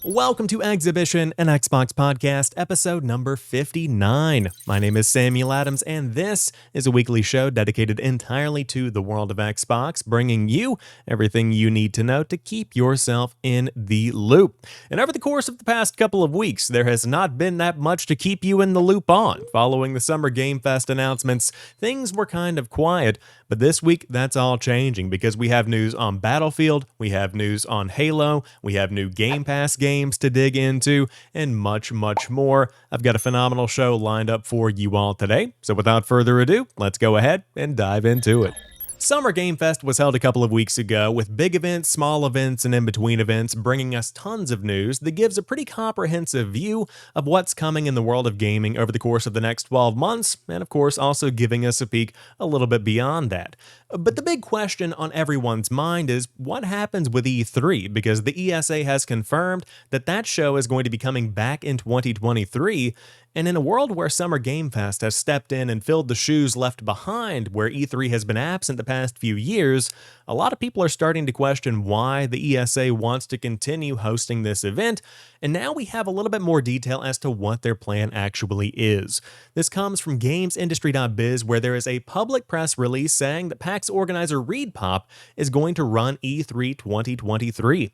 Welcome to Xhibition, an Xbox podcast, episode number 59. My name is Samuel Adams, and this is a weekly show dedicated entirely to the world of Xbox, bringing you everything you need to know to keep yourself in the loop. And over the course of the past couple of weeks, there has not been that much to keep you in the loop on. Following the Summer Game Fest announcements, things were kind of quiet, but this week, that's all changing because we have news on Battlefield, we have news on Halo, we have new Game Pass games to dig into, and much, much more. I've got a phenomenal show lined up for you all today, so without further ado, let's go ahead and dive into it. Summer Game Fest was held a couple of weeks ago with big events, small events, and in-between events bringing us tons of news that gives a pretty comprehensive view of what's coming in the world of gaming over the course of the next 12 months, and of course also giving us a peek a little bit beyond that. But the big question on everyone's mind is what happens with E3, because the ESA has confirmed that that show is going to be coming back in 2023, and in a world where Summer Game Fest has stepped in and filled the shoes left behind where E3 has been absent the past few years, a lot of people are starting to question why the ESA wants to continue hosting this event, and now we have a little bit more detail as to what their plan actually is. This comes from GamesIndustry.biz, where there is a public press release saying that PAX organizer ReedPop is going to run E3 2023.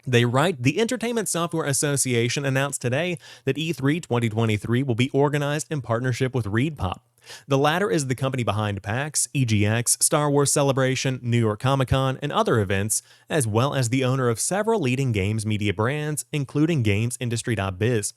They write, the Entertainment Software Association announced today that E3 2023 will be organized in partnership with ReedPop. The latter is the company behind PAX, EGX, Star Wars Celebration, New York Comic Con, and other events, as well as the owner of several leading games media brands, including GamesIndustry.biz.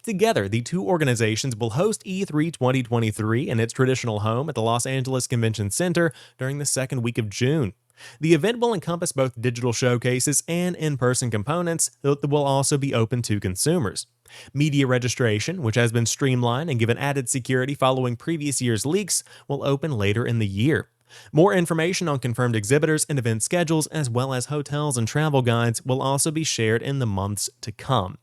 Together, the two organizations will host E3 2023 in its traditional home at the Los Angeles Convention Center during the second week of June. The event will encompass both digital showcases and in-person components that will also be open to consumers. Media registration, which has been streamlined and given added security following previous year's leaks, will open later in the year. More information on confirmed exhibitors and event schedules, as well as hotels and travel guides, will also be shared in the months to come.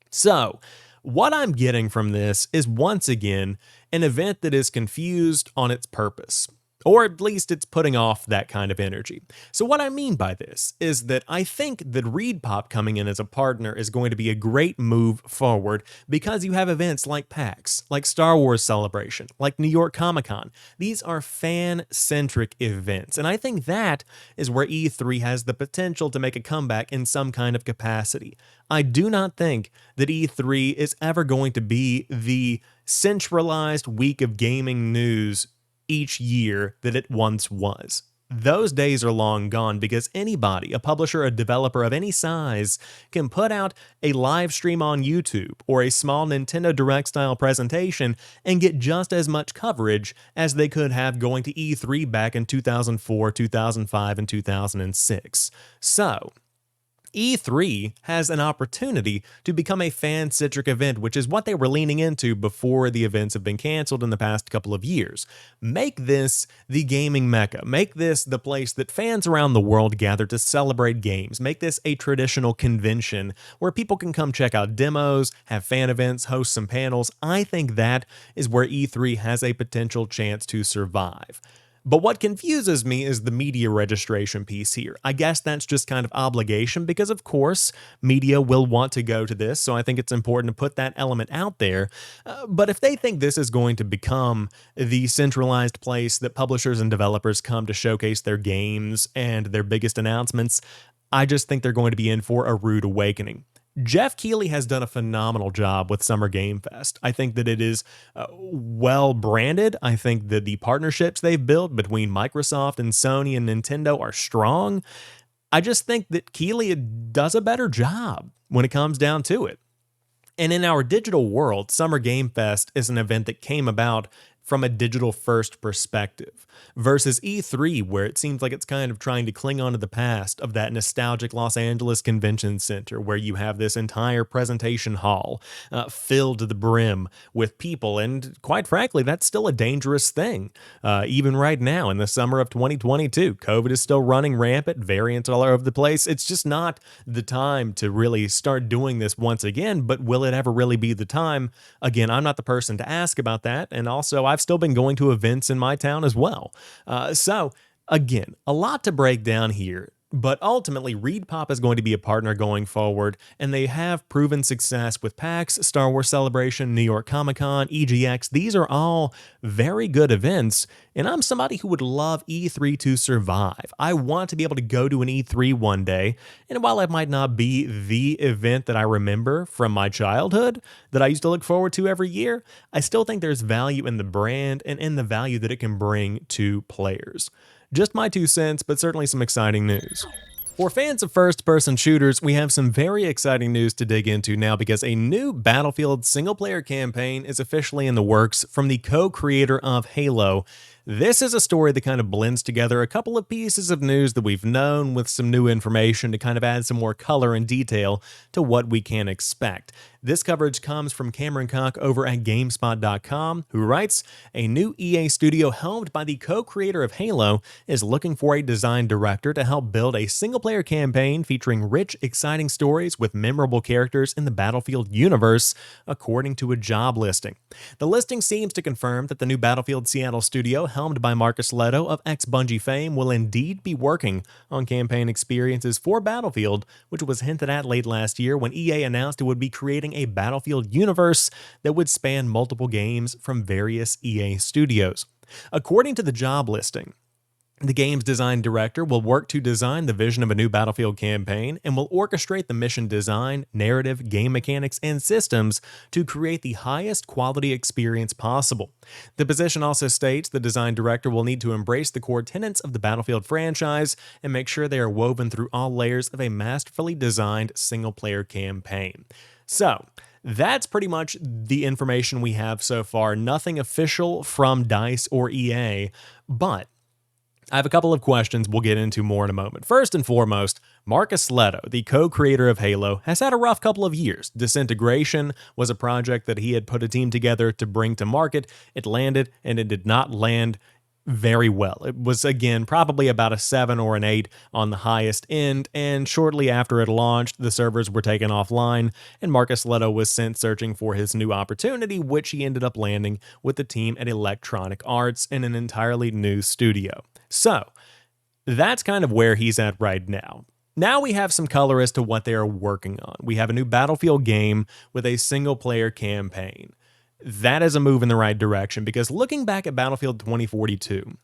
So, what I'm getting from this is once again an event that is confused on its purpose. Or at least it's putting off that kind of energy. So what I mean by this is that I think that ReedPop coming in as a partner is going to be a great move forward because you have events like PAX, like Star Wars Celebration, like New York Comic Con. These are fan-centric events, and I think that is where E3 has the potential to make a comeback in some kind of capacity. I do not think that E3 is ever going to be the centralized week of gaming news each year that it once was. Those days are long gone because anybody, a publisher, a developer of any size, can put out a live stream on YouTube or a small Nintendo Direct style presentation and get just as much coverage as they could have going to E3 back in 2004, 2005, and 2006. So, E3 has an opportunity to become a fan-centric event, which is what they were leaning into before the events have been canceled in the past couple of years. Make this the gaming mecca. Make this the place that fans around the world gather to celebrate games. Make this a traditional convention where people can come check out demos, have fan events, host some panels. I think that is where E3 has a potential chance to survive. But what confuses me is the media registration piece here. I guess that's just kind of obligation because, of course, media will want to go to this, so I think it's important to put that element out there. But if they think this is going to become the centralized place that publishers and developers come to showcase their games and their biggest announcements, I just think they're going to be in for a rude awakening. Jeff Keighley has done a phenomenal job with Summer Game Fest. I think that it is well branded. I think that the partnerships they've built between Microsoft and Sony and Nintendo are strong. I just think that Keighley does a better job when it comes down to it. And in our digital world, Summer Game Fest is an event that came about from a digital-first perspective, versus E3, where it seems like it's kind of trying to cling on to the past of that nostalgic Los Angeles Convention Center, where you have this entire presentation hall filled to the brim with people, and quite frankly, that's still a dangerous thing. Even right now, in the summer of 2022, COVID is still running rampant, variants all over the place. It's just not the time to really start doing this once again, but will it ever really be the time? Again, I'm not the person to ask about that, and also I've still been going to events in my town as well. So, again, a lot to break down here. But ultimately, ReedPop is going to be a partner going forward, and they have proven success with PAX, Star Wars Celebration, New York Comic Con, EGX. These are all very good events, and I'm somebody who would love E3 to survive. I want to be able to go to an E3 one day, and while it might not be the event that I remember from my childhood that I used to look forward to every year, I still think there's value in the brand and in the value that it can bring to players. Just my 2 cents, but certainly some exciting news. For fans of first-person shooters, we have some very exciting news to dig into now because a new Battlefield single-player campaign is officially in the works from the co-creator of Halo. This is a story that kind of blends together a couple of pieces of news that we've known with some new information to kind of add some more color and detail to what we can expect. This coverage comes from Cameron Koch over at GameSpot.com, who writes, "A new EA studio helmed by the co-creator of Halo is looking for a design director to help build a single-player campaign featuring rich, exciting stories with memorable characters in the Battlefield universe, according to a job listing. The listing seems to confirm that the new Battlefield Seattle studio, helmed by Marcus Lehto of ex-Bungie fame, will indeed be working on campaign experiences for Battlefield, which was hinted at late last year when EA announced it would be creating a Battlefield universe that would span multiple games from various EA studios. According to the job listing, the game's design director will work to design the vision of a new Battlefield campaign and will orchestrate the mission design, narrative, game mechanics, and systems to create the highest quality experience possible. The position also states the design director will need to embrace the core tenets of the Battlefield franchise and make sure they are woven through all layers of a masterfully designed single-player campaign." So, that's pretty much the information we have so far. Nothing official from DICE or EA, but I have a couple of questions we'll get into more in a moment. First and foremost, Marcus Lehto, the co-creator of Halo, has had a rough couple of years. Disintegration was a project that he had put a team together to bring to market. It landed, and it did not land very well. It was, again, probably about a 7 or an 8 on the highest end, and shortly after it launched, the servers were taken offline, and Marcus Lehto was sent searching for his new opportunity, which he ended up landing with the team at Electronic Arts in an entirely new studio. So, that's kind of where he's at right now. Now we have some color as to what they are working on. We have a new Battlefield game with a single-player campaign. That is a move in the right direction because looking back at Battlefield 2042,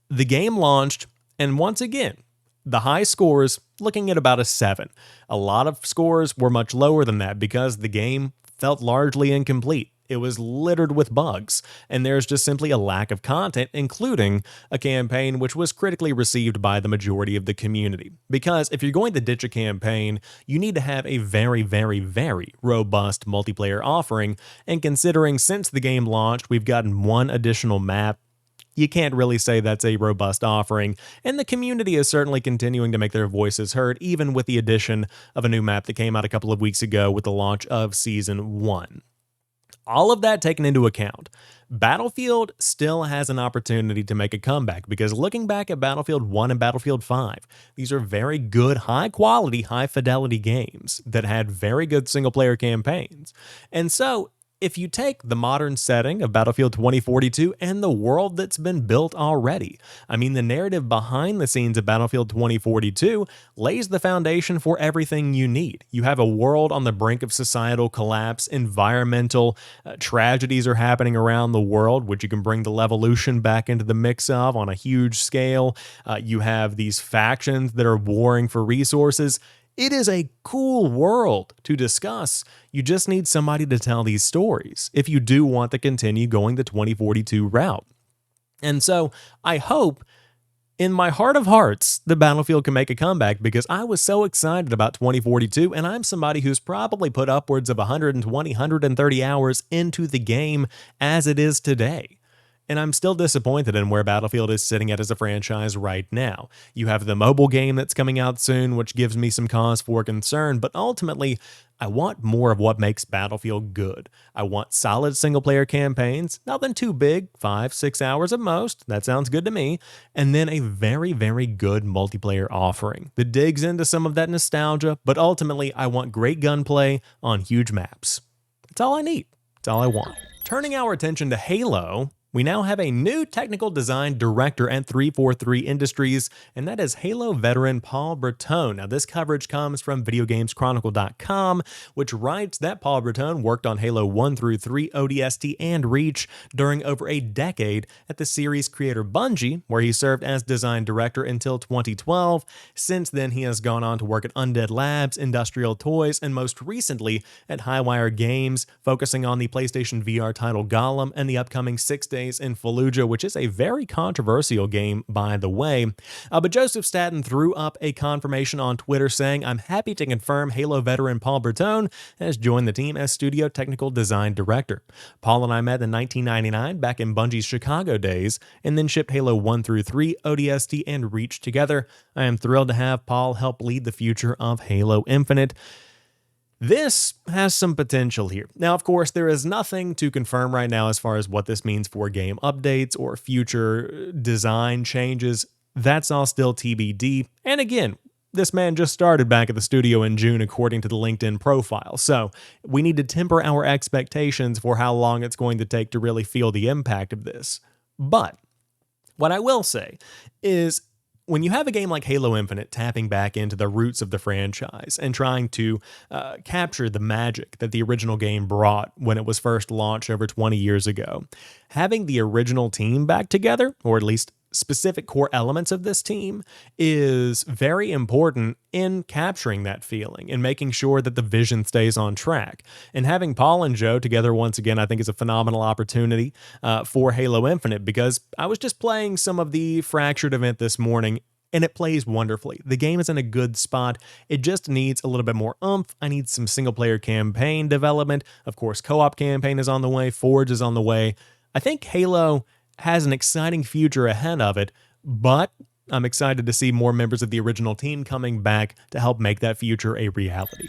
the game launched, and once again, the high scores looking at about a 7. A lot of scores were much lower than that because the game felt largely incomplete. It was littered with bugs, and there's just simply a lack of content, including a campaign which was critically received by the majority of the community. Because if you're going to ditch a campaign, you need to have a very, very, very robust multiplayer offering, and considering since the game launched, we've gotten one additional map, you can't really say that's a robust offering, and the community is certainly continuing to make their voices heard, even with the addition of a new map that came out a couple of weeks ago with the launch of Season 1. All of that taken into account, Battlefield still has an opportunity to make a comeback because looking back at Battlefield 1 and Battlefield 5, these are very good, high-quality, high-fidelity games that had very good single-player campaigns. And so, if you take the modern setting of Battlefield 2042 and the world that's been built already, I mean, the narrative behind the scenes of Battlefield 2042 lays the foundation for everything you need. You have a world on the brink of societal collapse, environmental tragedies are happening around the world, which you can bring the Levolution back into the mix of on a huge scale. You have these factions that are warring for resources. It is a cool world to discuss. You just need somebody to tell these stories if you do want to continue going the 2042 route. And so I hope in my heart of hearts the Battlefield can make a comeback because I was so excited about 2042, and I'm somebody who's probably put upwards of 120, 130 hours into the game as it is today. And I'm still disappointed in where Battlefield is sitting at as a franchise right now. You have the mobile game that's coming out soon, which gives me some cause for concern, but ultimately, I want more of what makes Battlefield good. I want solid single-player campaigns, nothing too big, 5-6 hours at most, that sounds good to me, and then a very, very good multiplayer offering that digs into some of that nostalgia, but ultimately, I want great gunplay on huge maps. That's all I need. That's all I want. Turning our attention to Halo, We now have a new technical design director at 343 Industries, and that is Halo veteran Paul Bertone. Now, this coverage comes from VideoGamesChronicle.com, which writes that Paul Bertone worked on Halo 1 through 3 ODST and Reach during over a decade at the series creator Bungie, where he served as design director until 2012. Since then, he has gone on to work at Undead Labs, Industrial Toys, and most recently at Highwire Games, focusing on the PlayStation VR title Golem and the upcoming 6 Days in Fallujah, which is a very controversial game, by the way. But Joseph Staten threw up a confirmation on Twitter saying, "I'm happy to confirm Halo veteran Paul Bertone has joined the team as studio technical design director. Paul and I met in 1999 back in Bungie's Chicago days, and then shipped Halo 1 through 3, ODST, and Reach together. I am thrilled to have Paul help lead the future of Halo Infinite." This has some potential here. Now, of course, there is nothing to confirm right now as far as what this means for game updates or future design changes. That's all still TBD. And again, this man just started back at the studio in June, according to the LinkedIn profile. So we need to temper our expectations for how long it's going to take to really feel the impact of this. But what I will say is, when you have a game like Halo Infinite tapping back into the roots of the franchise and trying to capture the magic that the original game brought when it was first launched over 20 years ago, having the original team back together, or at least specific core elements of this team, is very important in capturing that feeling and making sure that the vision stays on track. And having Paul and Joe together once again, I think, is a phenomenal opportunity for Halo Infinite, because I was just playing some of the Fractured event this morning, and it plays wonderfully. The game is in a good spot. It just needs a little bit more oomph. I need some single-player campaign development. Of course, co-op campaign is on the way. Forge is on the way. I think Halo has an exciting future ahead of it, but I'm excited to see more members of the original team coming back to help make that future a reality.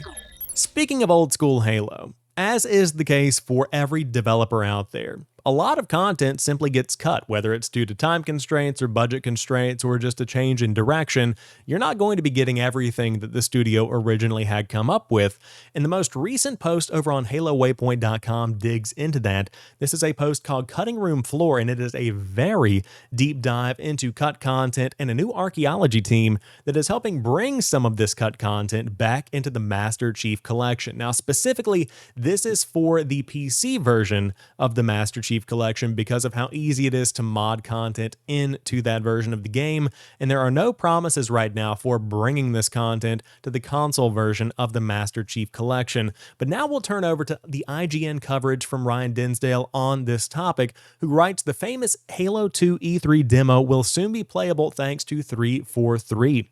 Speaking of old school Halo, as is the case for every developer out there, a lot of content simply gets cut, whether it's due to time constraints or budget constraints or just a change in direction. You're not going to be getting everything that the studio originally had come up with. And the most recent post over on HaloWaypoint.com digs into that. This is a post called Cutting Room Floor, and it is a very deep dive into cut content and a new archaeology team that is helping bring some of this cut content back into the Master Chief Collection. Now, specifically, this is for the PC version of the Master Chief Collection because of how easy it is to mod content into that version of the game, and there are no promises right now for bringing this content to the console version of the Master Chief Collection. But now we'll turn over to the IGN coverage from Ryan Dinsdale on this topic, who writes, "The famous Halo 2 E3 demo will soon be playable thanks to 343.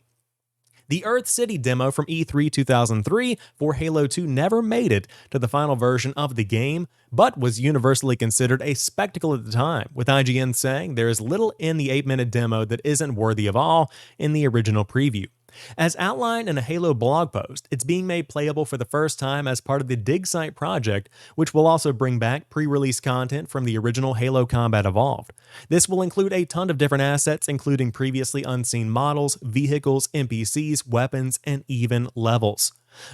The Earth City demo from E3 2003 for Halo 2 never made it to the final version of the game, but was universally considered a spectacle at the time, with IGN saying there is little in the 8-minute demo that isn't worthy of all in the original preview. As outlined in a Halo blog post, it's being made playable for the first time as part of the Dig Site project, which will also bring back pre-release content from the original Halo Combat Evolved. This will include a ton of different assets, including previously unseen models, vehicles, NPCs, weapons, and even levels.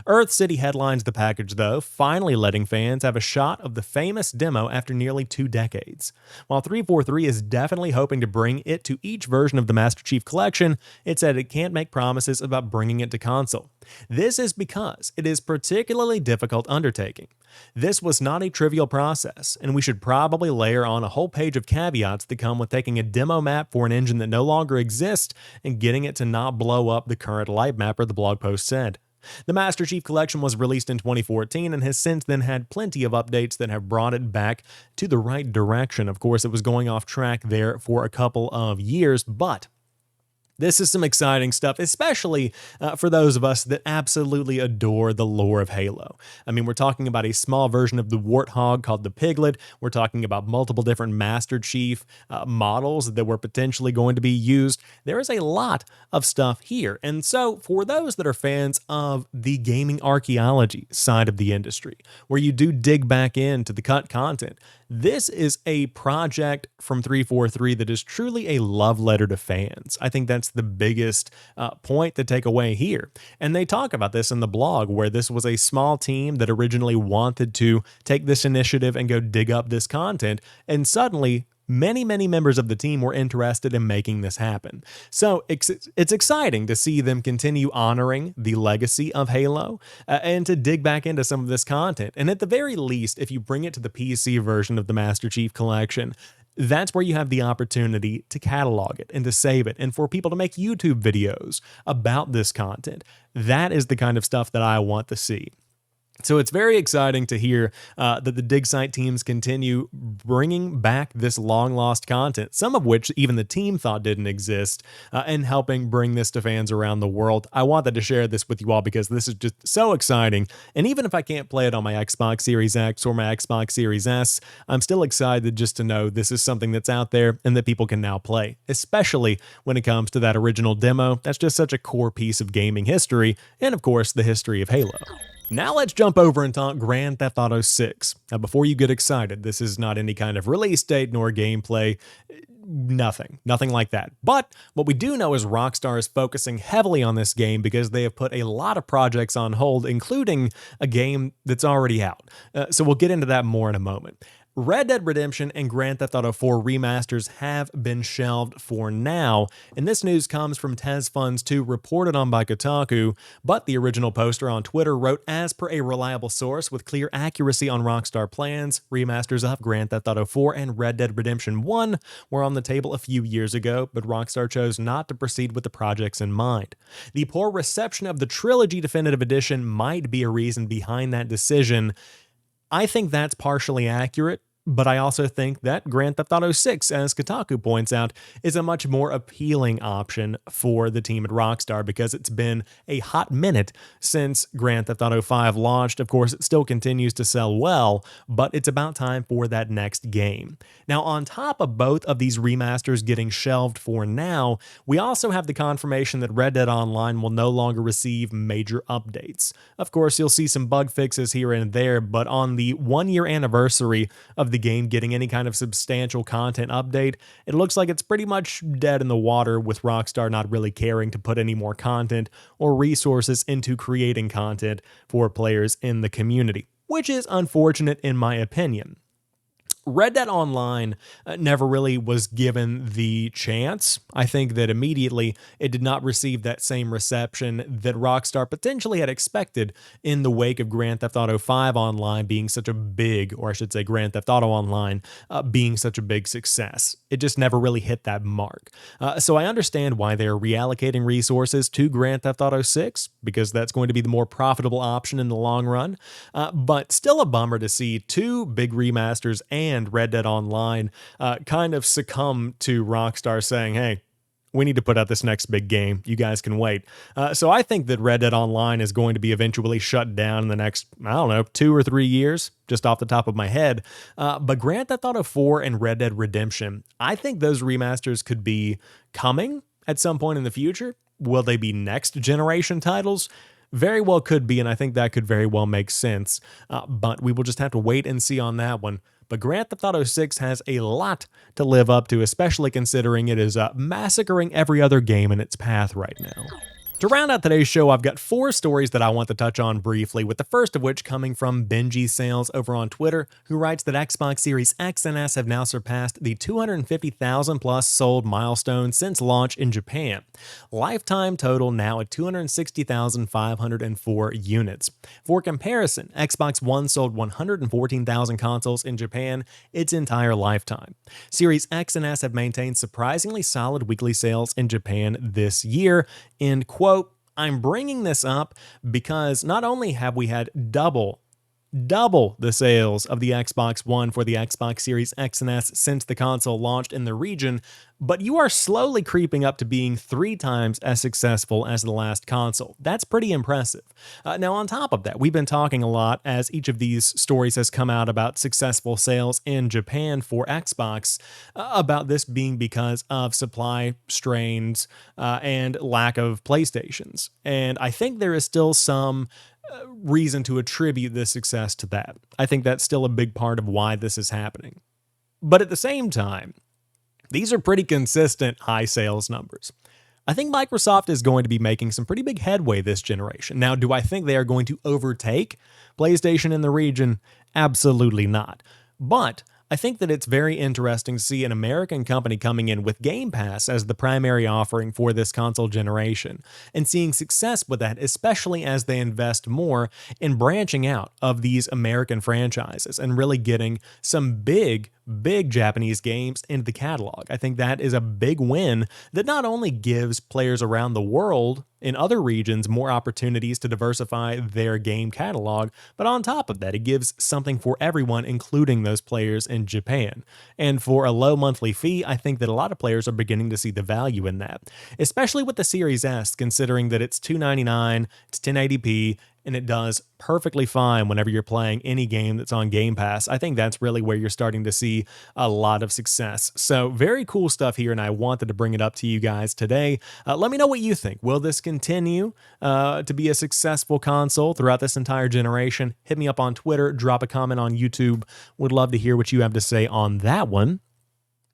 Earth City headlines the package, though, finally letting fans have a shot of the famous demo after nearly 2 decades. While 343 is definitely hoping to bring it to each version of the Master Chief Collection, it said it can't make promises about bringing it to console. This is because it is a particularly difficult undertaking. This was not a trivial process, and we should probably layer on a whole page of caveats that come with taking a demo map for an engine that no longer exists and getting it to not blow up the current light mapper, the blog post said. The Master Chief Collection was released in 2014 and has since then had plenty of updates that have brought it back to the right direction. Of course, it was going off track there for a couple of years, but this is some exciting stuff, especially for those of us that absolutely adore the lore of Halo. I mean, we're talking about a small version of the Warthog called the Piglet. We're talking about multiple different Master Chief models that were potentially going to be used. There is a lot of stuff here. And so for those that are fans of the gaming archaeology side of the industry, where you do dig back into the cut content, this is a project from 343 that is truly a love letter to fans. I think that's the biggest point to take away here. And they talk about this in the blog, where this was a small team that originally wanted to take this initiative and go dig up this content, and suddenly many members of the team were interested in making this happen. So it's exciting to see them continue honoring the legacy of Halo and to dig back into some of this content. And at the very least, if you bring it to the PC version of the Master Chief Collection, that's where you have the opportunity to catalog it and to save it and for people to make YouTube videos about this content. That is the kind of stuff that I want to see. So it's very exciting to hear that the dig site teams continue bringing back this long-lost content, some of which even the team thought didn't exist, and helping bring this to fans around the world. I wanted to share this with you all because this is just so exciting, and even if I can't play it on my Xbox Series X or my Xbox Series S, I'm still excited just to know this is something that's out there and that people can now play, especially when it comes to that original demo. That's just such a core piece of gaming history, and of course, the history of Halo. Now let's jump over and talk Grand Theft Auto 6. Now before you get excited, this is not any kind of release date nor gameplay, nothing like that. But what we do know is Rockstar is focusing heavily on this game because they have put a lot of projects on hold, including a game that's already out. So we'll get into that more in a moment. Red Dead Redemption and Grand Theft Auto 4 remasters have been shelved for now, and this news comes from Tez Funds 2, reported on by Kotaku, but the original poster on Twitter wrote, as per a reliable source with clear accuracy on Rockstar plans, remasters of Grand Theft Auto 4 and Red Dead Redemption 1 were on the table a few years ago, but Rockstar chose not to proceed with the projects in mind. The poor reception of the Trilogy Definitive Edition might be a reason behind that decision. I think that's partially accurate, but I also think that Grand Theft Auto 6, as Kotaku points out, is a much more appealing option for the team at Rockstar because it's been a hot minute since Grand Theft Auto 5 launched. Of course, it still continues to sell well, but it's about time for that next game. Now, on top of both of these remasters getting shelved for now, we also have the confirmation that Red Dead Online will no longer receive major updates. Of course, you'll see some bug fixes here and there, but on the 1-year anniversary of the game getting any kind of substantial content update, it looks like it's pretty much dead in the water, with Rockstar not really caring to put any more content or resources into creating content for players in the community, which is unfortunate in my opinion. Red Dead Online never really was given the chance. I think that immediately it did not receive that same reception that Rockstar potentially had expected in the wake of Grand Theft Auto 5 Online being such a big, or I should say Grand Theft Auto Online being such a big success. It just never really hit that mark. So I understand why they're reallocating resources to Grand Theft Auto 6, because that's going to be the more profitable option in the long run. But still a bummer to see two big remasters and Red Dead Online kind of succumb to Rockstar saying, hey, we need to put out this next big game. You guys can wait. So I think that Red Dead Online is going to be eventually shut down in the next, 2 or 3 years, just off the top of my head. But Grand Theft Auto 4 and Red Dead Redemption, I think those remasters could be coming at some point in the future. Will they be next generation titles? Very well could be, and I think that could very well make sense. But we will just have to wait and see on that one. But Grand Theft Auto 6 has a lot to live up to, especially considering it is massacring every other game in its path right now. To round out today's show, I've got 4 stories that I want to touch on briefly, with the first of which coming from Benji Sales over on Twitter, who writes that Xbox Series X and S have now surpassed the 250,000 plus sold milestone since launch in Japan. Lifetime total now at 260,504 units. For comparison, Xbox One sold 114,000 consoles in Japan its entire lifetime. Series X and S have maintained surprisingly solid weekly sales in Japan this year. End quote. I'm bringing this up because not only have we had double the sales of the Xbox One for the Xbox Series X and S since the console launched in the region, but you are slowly creeping up to being 3 times as successful as the last console. That's pretty impressive. Now, on top of that, we've been talking a lot as each of these stories has come out about successful sales in Japan for Xbox, about this being because of supply strains and lack of PlayStations. And I think there is still some reason to attribute this success to that. I think that's still a big part of why this is happening. But at the same time, these are pretty consistent high sales numbers. I think Microsoft is going to be making some pretty big headway this generation. Now, do I think they are going to overtake PlayStation in the region? Absolutely not. But I think that it's very interesting to see an American company coming in with Game Pass as the primary offering for this console generation and seeing success with that, especially as they invest more in branching out of these American franchises and really getting some big Japanese games into the catalog. I think that is a big win that not only gives players around the world in other regions more opportunities to diversify their game catalog, but on top of that, it gives something for everyone, including those players in Japan. And for a low monthly fee, I think that a lot of players are beginning to see the value in that, especially with the Series S, considering that it's $299, it's 1080p, and it does perfectly fine whenever you're playing any game that's on Game Pass. I think that's really where you're starting to see a lot of success. So very cool stuff here, and I wanted to bring it up to you guys today. Let me know what you think. Will this continue to be a successful console throughout this entire generation? Hit me up on Twitter, drop a comment on YouTube. Would love to hear what you have to say on that one.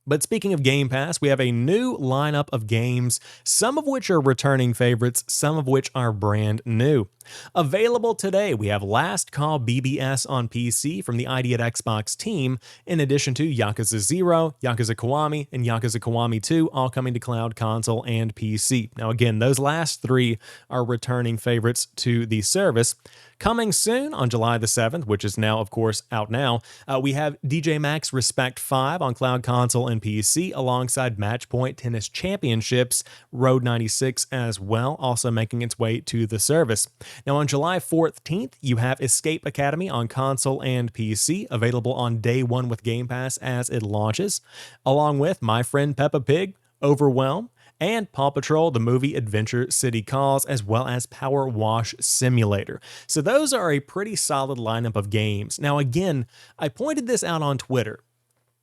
But speaking of Game Pass, we have a new lineup of games, some of which are returning favorites, some of which are brand new. Available today, we have Last Call BBS on PC from the ID at Xbox team, in addition to Yakuza 0, Yakuza Kiwami, and Yakuza Kiwami 2, all coming to cloud console and PC. Now again, those last three are returning favorites to the service. Coming soon on July the 7th, which is now, of course, out now, we have DJ Maxx Respect 5 on cloud console and PC, alongside Matchpoint Tennis Championships, Road 96 as well, also making its way to the service. Now on July 14th, you have Escape Academy on console and PC, available on day one with Game Pass as it launches, along with My Friend Peppa Pig, Overwhelm, and Paw Patrol, the movie Adventure City Calls, as well as Power Wash Simulator. So those are a pretty solid lineup of games. Now again, I pointed this out on Twitter.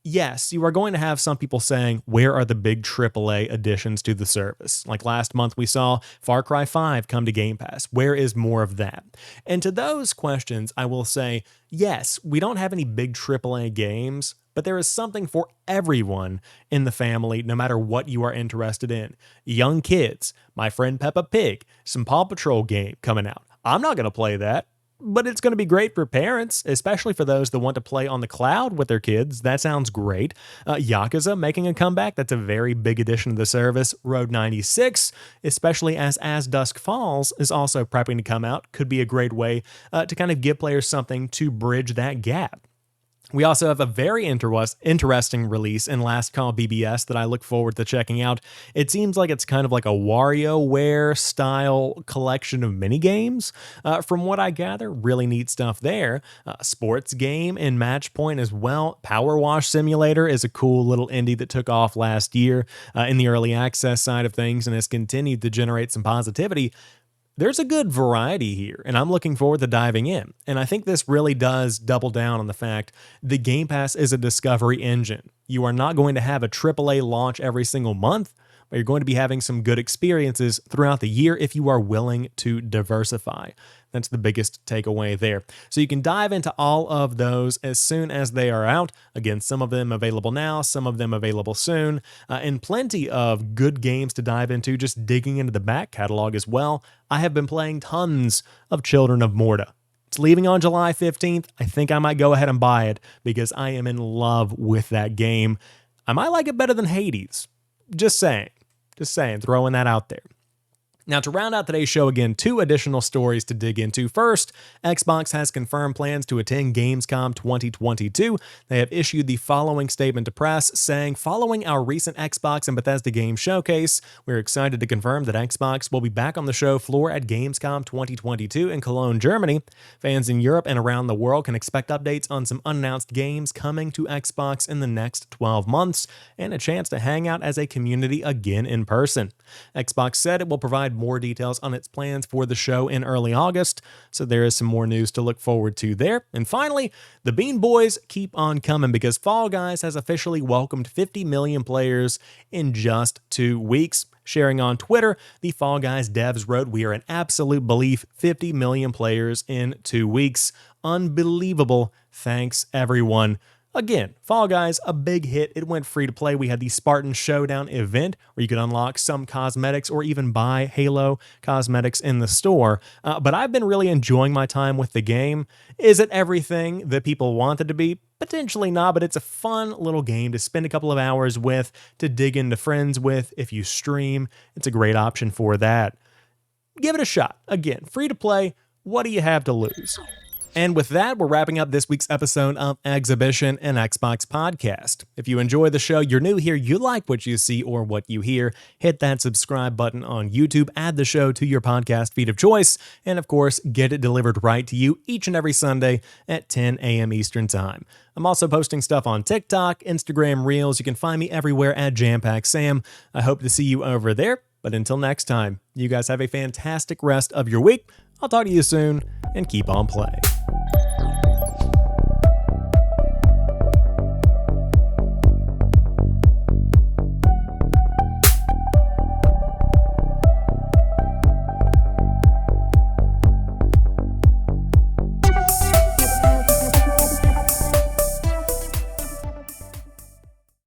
Yes, you are going to have some people saying, where are the big AAA additions to the service? Like last month we saw Far Cry 5 come to Game Pass. Where is more of that? And to those questions, I will say, yes, we don't have any big AAA games, but there is something for everyone in the family, no matter what you are interested in. Young kids, My Friend Peppa Pig, some Paw Patrol game coming out. I'm not going to play that, but it's going to be great for parents, especially for those that want to play on the cloud with their kids. That sounds great. Yakuza making a comeback. That's a very big addition to the service. Road 96, especially as Dusk Falls is also prepping to come out, could be a great way to kind of give players something to bridge that gap. We also have a very interesting release in Last Call BBS that I look forward to checking out. It seems like it's kind of like a WarioWare style collection of minigames. From what I gather, really neat stuff there. Sports game and Matchpoint as well. Power Wash Simulator is a cool little indie that took off last year in the early access side of things and has continued to generate some positivity. There's a good variety here, and I'm looking forward to diving in. And I think this really does double down on the fact the Game Pass is a discovery engine. You are not going to have a AAA launch every single month, but you're going to be having some good experiences throughout the year if you are willing to diversify. That's the biggest takeaway there. So you can dive into all of those as soon as they are out. Again, some of them available now, some of them available soon, and plenty of good games to dive into, just digging into the back catalog as well. I have been playing tons of Children of Morta. It's leaving on July 15th. I think I might go ahead and buy it because I am in love with that game. I might like it better than Hades. Just saying, throwing that out there. Now, to round out today's show again, two additional stories to dig into. First, Xbox has confirmed plans to attend Gamescom 2022. They have issued the following statement to press, saying, following our recent Xbox and Bethesda game showcase, we're excited to confirm that Xbox will be back on the show floor at Gamescom 2022 in Cologne, Germany. Fans in Europe and around the world can expect updates on some unannounced games coming to Xbox in the next 12 months, and a chance to hang out as a community again in person. Xbox said it will provide more details on its plans for the show in early August, so there is some more news to look forward to there. And finally, the Bean Boys keep on coming because Fall Guys has officially welcomed 50 million players in just 2 weeks. Sharing on Twitter, the Fall Guys devs wrote, "We are in absolute belief, 50 million players in 2 weeks. Unbelievable. Thanks, everyone." Again, Fall Guys, a big hit. It went free to play. We had the Spartan Showdown event where you could unlock some cosmetics or even buy Halo cosmetics in the store. But I've been really enjoying my time with the game. Is it everything that people want it to be? Potentially not, but it's a fun little game to spend a couple of hours with, to dig into friends with. If you stream, it's a great option for that. Give it a shot. Again, free to play. What do you have to lose? And with that, we're wrapping up this week's episode of Xhibition, an Xbox podcast. If you enjoy the show, you're new here, you like what you see or what you hear, hit that subscribe button on YouTube, add the show to your podcast feed of choice, and of course, get it delivered right to you each and every Sunday at 10 a.m. Eastern Time. I'm also posting stuff on TikTok, Instagram Reels. You can find me everywhere at JamPackSam. I hope to see you over there. But until next time, you guys have a fantastic rest of your week. I'll talk to you soon, and keep on playing.